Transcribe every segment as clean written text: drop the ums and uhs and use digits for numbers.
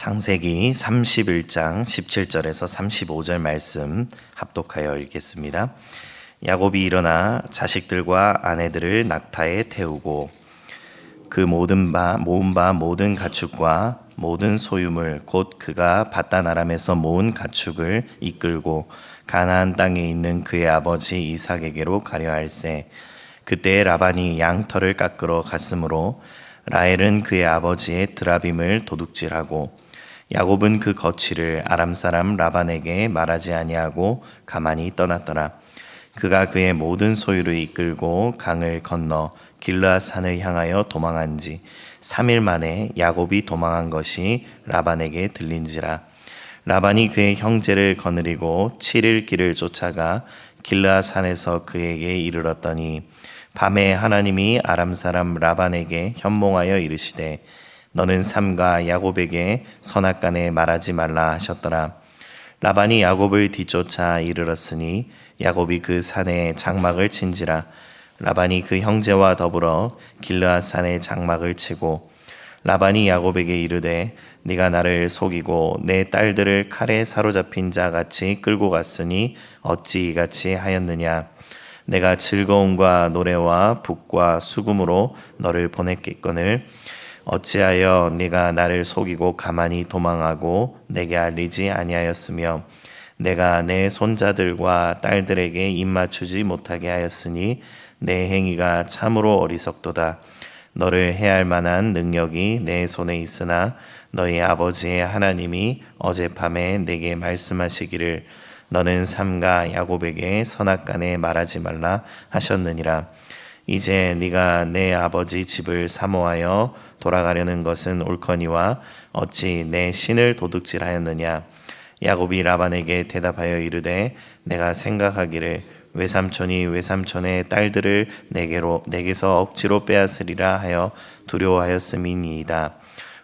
창세기 31장 17절에서 35절 말씀 합독하여 읽겠습니다. 야곱이 일어나 자식들과 아내들을 낙타에 태우고 그 모은 바 모든 가축과 모든 소유물 곧 그가 밧단 아람에서 모은 가축을 이끌고 가나안 땅에 있는 그의 아버지 이삭에게로 가려 할세. 그때 라반이 양털을 깎으러 갔으므로 라헬은 그의 아버지의 드라빔을 도둑질하고 야곱은 그 거취를 아람 사람 라반에게 말하지 아니하고 가만히 떠났더라. 그가 그의 모든 소유를 이끌고 강을 건너 길르앗 산을 향하여 도망한지 3일 만에 야곱이 도망한 것이 라반에게 들린지라. 라반이 그의 형제를 거느리고 7일 길을 쫓아가 길르앗 산에서 그에게 이르렀더니 밤에 하나님이 아람 사람 라반에게 현몽하여 이르시되 너는 삼가 야곱에게 선악간에 말하지 말라 하셨더라. 라반이 야곱을 뒤쫓아 이르렀으니 야곱이 그 산에 장막을 친지라. 라반이 그 형제와 더불어 길르앗 산에 장막을 치고 라반이 야곱에게 이르되 네가 나를 속이고 내 딸들을 칼에 사로잡힌 자 같이 끌고 갔으니 어찌 이같이 하였느냐. 내가 즐거움과 노래와 북과 수금으로 너를 보냈겠거늘 어찌하여 네가 나를 속이고 가만히 도망하고 내게 알리지 아니하였으며 내가 내 손자들과 딸들에게 입맞추지 못하게 하였으니 내 행위가 참으로 어리석도다. 너를 해할 만한 능력이 내 손에 있으나 너희 아버지의 하나님이 어젯밤에 내게 말씀하시기를 너는 삼가 야곱에게 선악간에 말하지 말라 하셨느니라. 이제 네가 내 아버지 집을 사모하여 돌아가려는 것은 옳거니와 어찌 내 신을 도둑질하였느냐. 야곱이 라반에게 대답하여 이르되 내가 생각하기를 외삼촌이 외삼촌의 딸들을 내게서 억지로 빼앗으리라 하여 두려워하였음이니이다.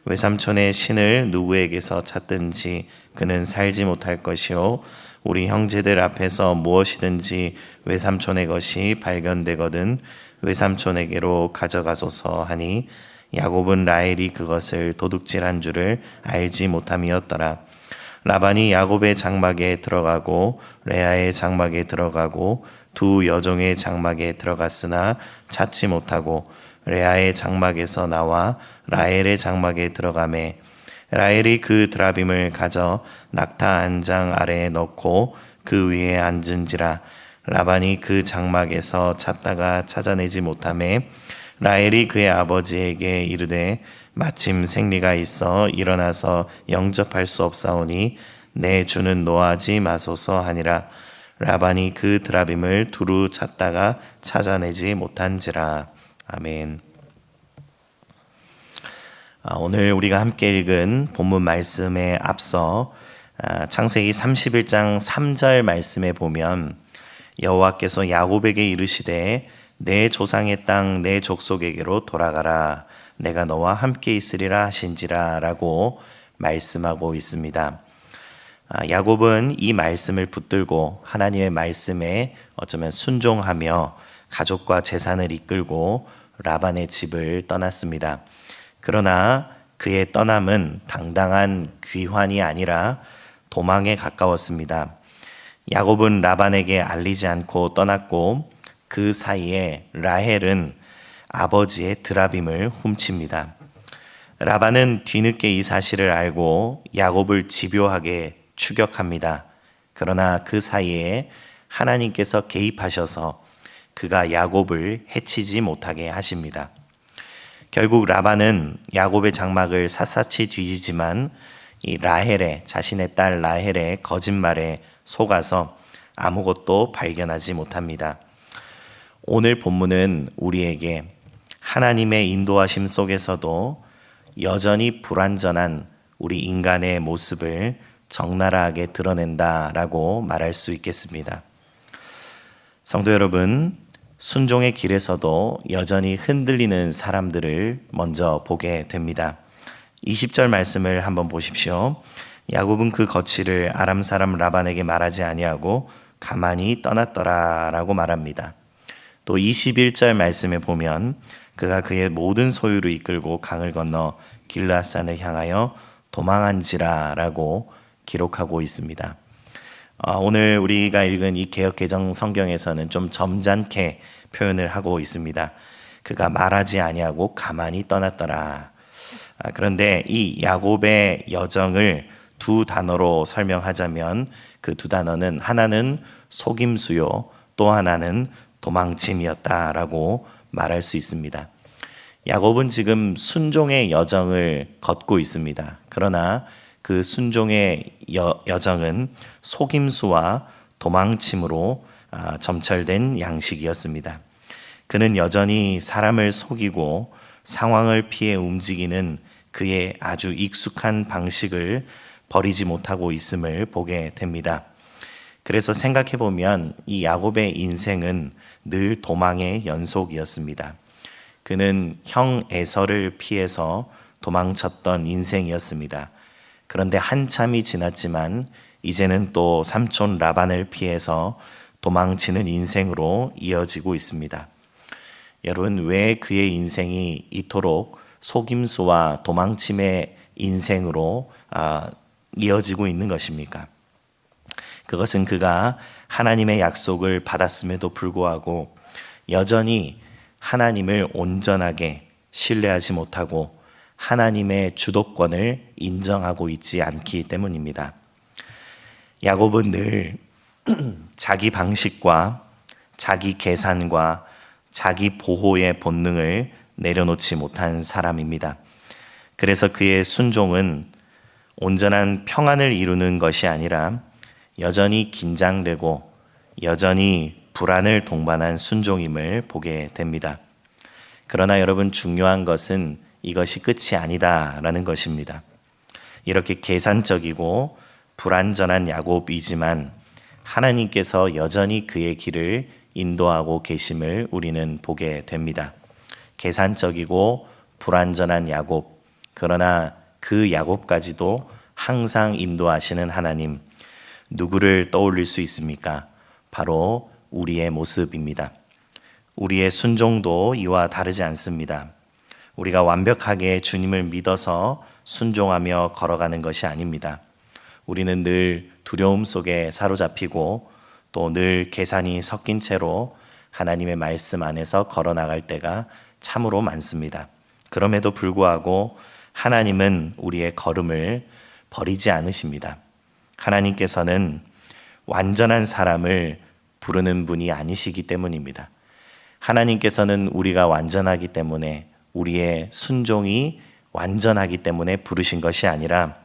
외삼촌의 신을 누구에게서 찾든지 그는 살지 못할 것이요 우리 형제들 앞에서 무엇이든지 외삼촌의 것이 발견되거든 외삼촌에게로 가져가소서 하니 야곱은 라헬이 그것을 도둑질한 줄을 알지 못함이었더라. 라반이 야곱의 장막에 들어가고 레아의 장막에 들어가고 두 여종의 장막에 들어갔으나 찾지 못하고 레아의 장막에서 나와 라헬의 장막에 들어가매 라헬이 그 드라빔을 가져 낙타 안장 아래에 넣고 그 위에 앉은지라. 라반이 그 장막에서 찾다가 찾아내지 못하매 라헬이 그의 아버지에게 이르되 마침 생리가 있어 일어나서 영접할 수 없사오니 내 주는 노하지 마소서 하니라. 라반이 그 드라빔을 두루 찾다가 찾아내지 못한지라. 아멘. 오늘 우리가 함께 읽은 본문 말씀에 앞서 창세기 31장 3절 말씀에 보면 여호와께서 야곱에게 이르시되 내 조상의 땅 내 족속에게로 돌아가라 내가 너와 함께 있으리라 하신지라 라고 말씀하고 있습니다. 야곱은 이 말씀을 붙들고 하나님의 말씀에 어쩌면 순종하며 가족과 재산을 이끌고 라반의 집을 떠났습니다. 그러나 그의 떠남은 당당한 귀환이 아니라 도망에 가까웠습니다. 야곱은 라반에게 알리지 않고 떠났고 그 사이에 라헬은 아버지의 드라빔을 훔칩니다. 라반은 뒤늦게 이 사실을 알고 야곱을 집요하게 추격합니다. 그러나 그 사이에 하나님께서 개입하셔서 그가 야곱을 해치지 못하게 하십니다. 결국 라반은 야곱의 장막을 샅샅이 뒤지지만 이 자신의 딸 라헬의 거짓말에 속아서 아무것도 발견하지 못합니다. 오늘 본문은 우리에게 하나님의 인도하심 속에서도 여전히 불완전한 우리 인간의 모습을 적나라하게 드러낸다라고 말할 수 있겠습니다. 성도 여러분, 순종의 길에서도 여전히 흔들리는 사람들을 먼저 보게 됩니다. 20절 말씀을 한번 보십시오. 야곱은 그 거취를 아람 사람 라반에게 말하지 아니하고 가만히 떠났더라 라고 말합니다. 또 21절 말씀에 보면 그가 그의 모든 소유를 이끌고 강을 건너 길르앗산을 향하여 도망한지라라고 기록하고 있습니다. 오늘 우리가 읽은 이 개역개정 성경에서는 좀 점잖게 표현을 하고 있습니다. 그가 말하지 아니하고 가만히 떠났더라. 그런데 이 야곱의 여정을 두 단어로 설명하자면 그 두 단어는 하나는 속임수요, 또 하나는 도망침이었다라고 말할 수 있습니다. 야곱은 지금 순종의 여정을 걷고 있습니다. 그러나 그 순종의 여정은 속임수와 도망침으로 점철된 양식이었습니다. 그는 여전히 사람을 속이고 상황을 피해 움직이는 그의 아주 익숙한 방식을 버리지 못하고 있음을 보게 됩니다. 그래서 생각해 보면 이 야곱의 인생은 늘 도망의 연속이었습니다. 그는 형 에서를 피해서 도망쳤던 인생이었습니다. 그런데 한참이 지났지만 이제는 또 삼촌 라반을 피해서 도망치는 인생으로 이어지고 있습니다. 여러분, 왜 그의 인생이 이토록 속임수와 도망침의 인생으로 이어지고 있는 것입니까? 그것은 그가 하나님의 약속을 받았음에도 불구하고 여전히 하나님을 온전하게 신뢰하지 못하고 하나님의 주도권을 인정하고 있지 않기 때문입니다. 야곱은 늘 자기 방식과 자기 계산과 자기 보호의 본능을 내려놓지 못한 사람입니다. 그래서 그의 순종은 온전한 평안을 이루는 것이 아니라 여전히 긴장되고 여전히 불안을 동반한 순종임을 보게 됩니다. 그러나 여러분, 중요한 것은 이것이 끝이 아니다라는 것입니다. 이렇게 계산적이고 불완전한 야곱이지만 하나님께서 여전히 그의 길을 인도하고 계심을 우리는 보게 됩니다. 계산적이고 불완전한 야곱, 그러나 그 야곱까지도 항상 인도하시는 하나님, 누구를 떠올릴 수 있습니까? 바로 우리의 모습입니다. 우리의 순종도 이와 다르지 않습니다. 우리가 완벽하게 주님을 믿어서 순종하며 걸어가는 것이 아닙니다. 우리는 늘 두려움 속에 사로잡히고 또 늘 계산이 섞인 채로 하나님의 말씀 안에서 걸어나갈 때가 참으로 많습니다. 그럼에도 불구하고 하나님은 우리의 걸음을 버리지 않으십니다. 하나님께서는 완전한 사람을 부르는 분이 아니시기 때문입니다. 하나님께서는 우리가 완전하기 때문에, 우리의 순종이 완전하기 때문에 부르신 것이 아니라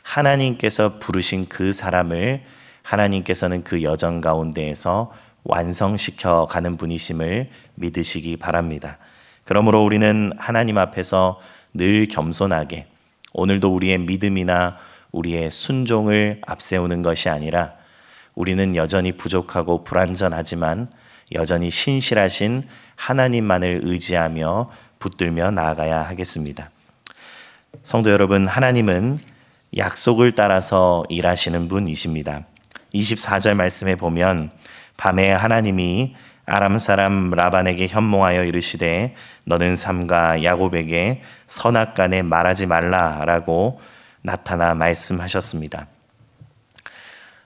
하나님께서 부르신 그 사람을 하나님께서는 그 여정 가운데에서 완성시켜 가는 분이심을 믿으시기 바랍니다. 그러므로 우리는 하나님 앞에서 늘 겸손하게, 오늘도 우리의 믿음이나 우리의 순종을 앞세우는 것이 아니라 우리는 여전히 부족하고 불완전하지만 여전히 신실하신 하나님만을 의지하며 붙들며 나아가야 하겠습니다. 성도 여러분, 하나님은 약속을 따라서 일하시는 분이십니다. 24절 말씀에 보면 밤에 하나님이 아람 사람 라반에게 현몽하여 이르시되 너는 삼가 야곱에게 선악간에 말하지 말라라고 나타나 말씀하셨습니다.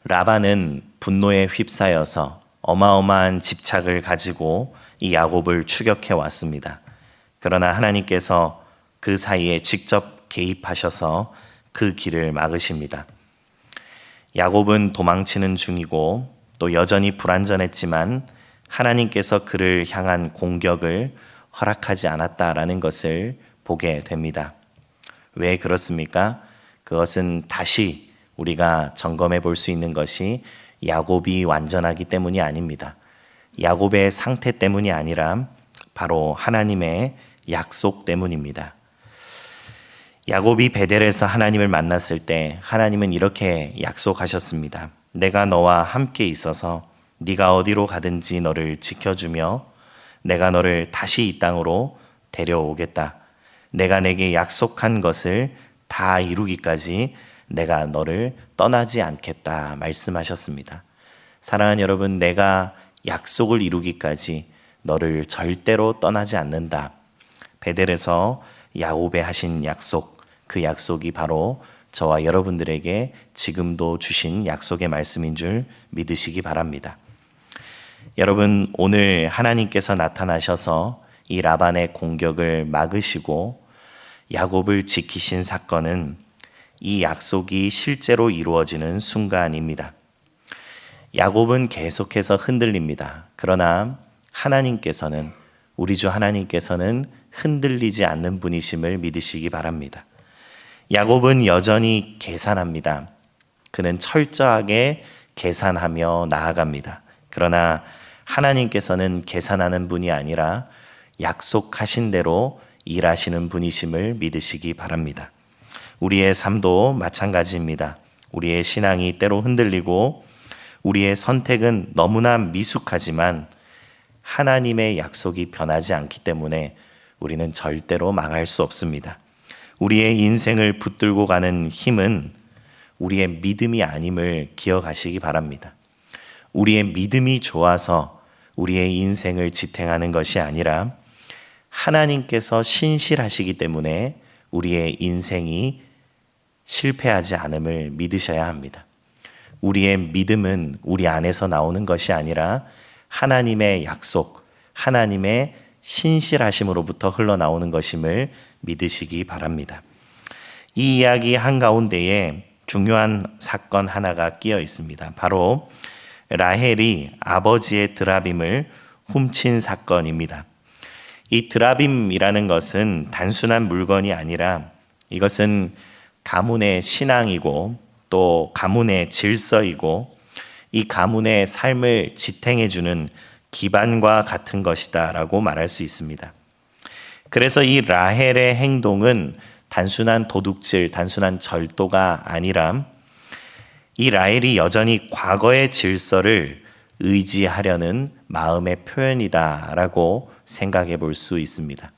라반은 분노에 휩싸여서 어마어마한 집착을 가지고 이 야곱을 추격해 왔습니다. 그러나 하나님께서 그 사이에 직접 개입하셔서 그 길을 막으십니다. 야곱은 도망치는 중이고 또 여전히 불완전했지만 하나님께서 그를 향한 공격을 허락하지 않았다라는 것을 보게 됩니다. 왜 그렇습니까? 그것은 다시 우리가 점검해 볼 수 있는 것이 야곱이 완전하기 때문이 아닙니다. 야곱의 상태 때문이 아니라 바로 하나님의 약속 때문입니다. 야곱이 베델에서 하나님을 만났을 때 하나님은 이렇게 약속하셨습니다. 내가 너와 함께 있어서 네가 어디로 가든지 너를 지켜주며 내가 너를 다시 이 땅으로 데려오겠다. 내가 내게 약속한 것을 다 이루기까지 내가 너를 떠나지 않겠다 말씀하셨습니다. 사랑하는 여러분, 내가 약속을 이루기까지 너를 절대로 떠나지 않는다. 베델에서 야곱에 하신 약속, 그 약속이 바로 저와 여러분들에게 지금도 주신 약속의 말씀인 줄 믿으시기 바랍니다. 여러분, 오늘 하나님께서 나타나셔서 이 라반의 공격을 막으시고 야곱을 지키신 사건은 이 약속이 실제로 이루어지는 순간입니다. 야곱은 계속해서 흔들립니다. 그러나 하나님께서는, 우리 주 하나님께서는 흔들리지 않는 분이심을 믿으시기 바랍니다. 야곱은 여전히 계산합니다. 그는 철저하게 계산하며 나아갑니다. 그러나 하나님께서는 계산하는 분이 아니라 약속하신 대로 일하시는 분이심을 믿으시기 바랍니다. 우리의 삶도 마찬가지입니다. 우리의 신앙이 때로 흔들리고 우리의 선택은 너무나 미숙하지만 하나님의 약속이 변하지 않기 때문에 우리는 절대로 망할 수 없습니다. 우리의 인생을 붙들고 가는 힘은 우리의 믿음이 아님을 기억하시기 바랍니다. 우리의 믿음이 좋아서 우리의 인생을 지탱하는 것이 아니라 하나님께서 신실하시기 때문에 우리의 인생이 실패하지 않음을 믿으셔야 합니다. 우리의 믿음은 우리 안에서 나오는 것이 아니라 하나님의 약속, 하나님의 신실하심으로부터 흘러나오는 것임을 믿으시기 바랍니다. 이 이야기 한가운데에 중요한 사건 하나가 끼어 있습니다. 바로 라헬이 아버지의 드라빔을 훔친 사건입니다. 이 드라빔이라는 것은 단순한 물건이 아니라 이것은 가문의 신앙이고 또 가문의 질서이고 이 가문의 삶을 지탱해주는 기반과 같은 것이다 라고 말할 수 있습니다. 그래서 이 라헬의 행동은 단순한 도둑질, 단순한 절도가 아니라 이 라헬이 여전히 과거의 질서를 의지하려는 마음의 표현이다 라고 생각해 볼 수 있습니다.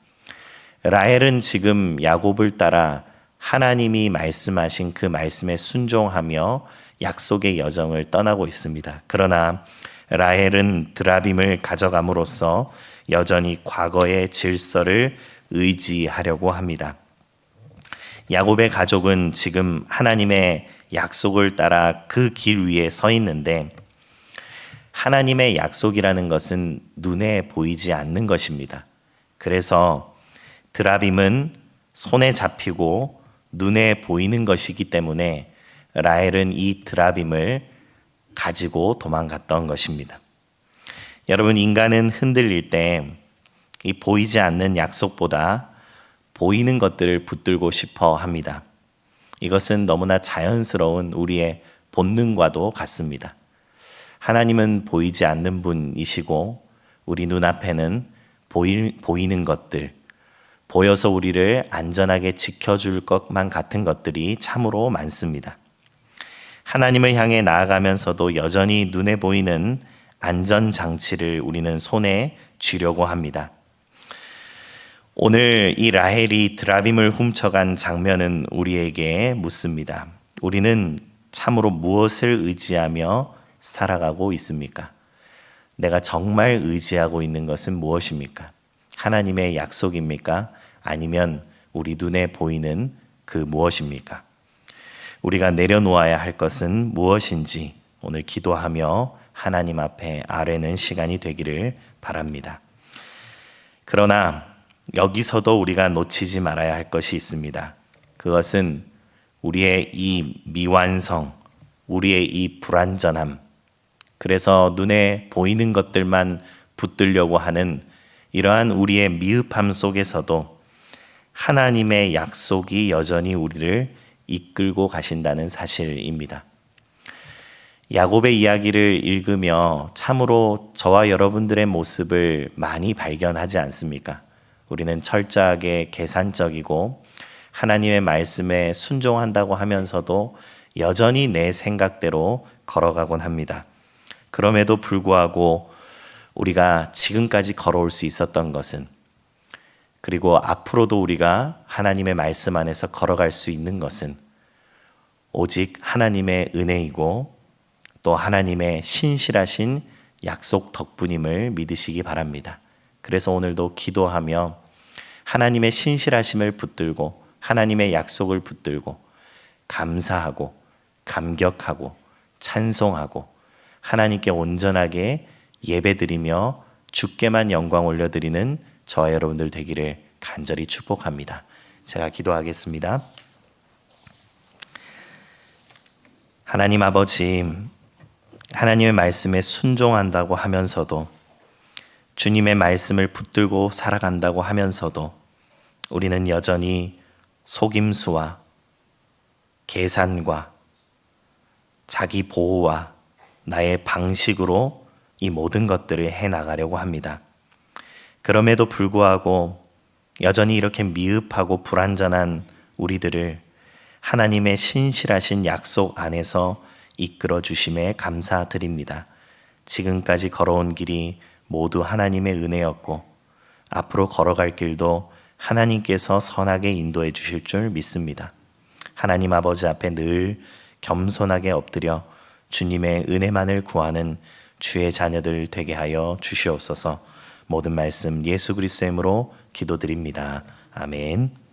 라헬은 지금 야곱을 따라 하나님이 말씀하신 그 말씀에 순종하며 약속의 여정을 떠나고 있습니다. 그러나 라헬은 드라빔을 가져감으로써 여전히 과거의 질서를 의지하려고 합니다. 야곱의 가족은 지금 하나님의 약속을 따라 그 길 위에 서 있는데 하나님의 약속이라는 것은 눈에 보이지 않는 것입니다. 그래서 드라빔은 손에 잡히고 눈에 보이는 것이기 때문에 라헬은 이 드라빔을 가지고 도망갔던 것입니다. 여러분, 인간은 흔들릴 때 이 보이지 않는 약속보다 보이는 것들을 붙들고 싶어 합니다. 이것은 너무나 자연스러운 우리의 본능과도 같습니다. 하나님은 보이지 않는 분이시고 우리 눈앞에는 보이는 것들, 보여서 우리를 안전하게 지켜줄 것만 같은 것들이 참으로 많습니다. 하나님을 향해 나아가면서도 여전히 눈에 보이는 안전장치를 우리는 손에 쥐려고 합니다. 오늘 이 라헬이 드라빔을 훔쳐간 장면은 우리에게 묻습니다. 우리는 참으로 무엇을 의지하며 살아가고 있습니까? 내가 정말 의지하고 있는 것은 무엇입니까? 하나님의 약속입니까? 아니면 우리 눈에 보이는 그 무엇입니까? 우리가 내려놓아야 할 것은 무엇인지 오늘 기도하며 하나님 앞에 아뢰는 시간이 되기를 바랍니다. 그러나 여기서도 우리가 놓치지 말아야 할 것이 있습니다. 그것은 우리의 이 미완성, 우리의 이 불완전함, 그래서 눈에 보이는 것들만 붙들려고 하는 이러한 우리의 미흡함 속에서도 하나님의 약속이 여전히 우리를 이끌고 가신다는 사실입니다. 야곱의 이야기를 읽으며 참으로 저와 여러분들의 모습을 많이 발견하지 않습니까? 우리는 철저하게 계산적이고 하나님의 말씀에 순종한다고 하면서도 여전히 내 생각대로 걸어가곤 합니다. 그럼에도 불구하고 우리가 지금까지 걸어올 수 있었던 것은, 그리고 앞으로도 우리가 하나님의 말씀 안에서 걸어갈 수 있는 것은 오직 하나님의 은혜이고 또 하나님의 신실하신 약속 덕분임을 믿으시기 바랍니다. 그래서 오늘도 기도하며 하나님의 신실하심을 붙들고 하나님의 약속을 붙들고 감사하고 감격하고 찬송하고 하나님께 온전하게 예배드리며 주께만 영광 올려드리는 저와 여러분들 되기를 간절히 축복합니다. 제가 기도하겠습니다. 하나님 아버지, 하나님의 말씀에 순종한다고 하면서도 주님의 말씀을 붙들고 살아간다고 하면서도 우리는 여전히 속임수와 계산과 자기 보호와 나의 방식으로 이 모든 것들을 해나가려고 합니다. 그럼에도 불구하고 여전히 이렇게 미흡하고 불완전한 우리들을 하나님의 신실하신 약속 안에서 이끌어 주심에 감사드립니다. 지금까지 걸어온 길이 모두 하나님의 은혜였고 앞으로 걸어갈 길도 하나님께서 선하게 인도해 주실 줄 믿습니다. 하나님 아버지 앞에 늘 겸손하게 엎드려 주님의 은혜만을 구하는 주의 자녀들 되게 하여 주시옵소서. 모든 말씀 예수 그리스도의 이름으로 기도드립니다. 아멘.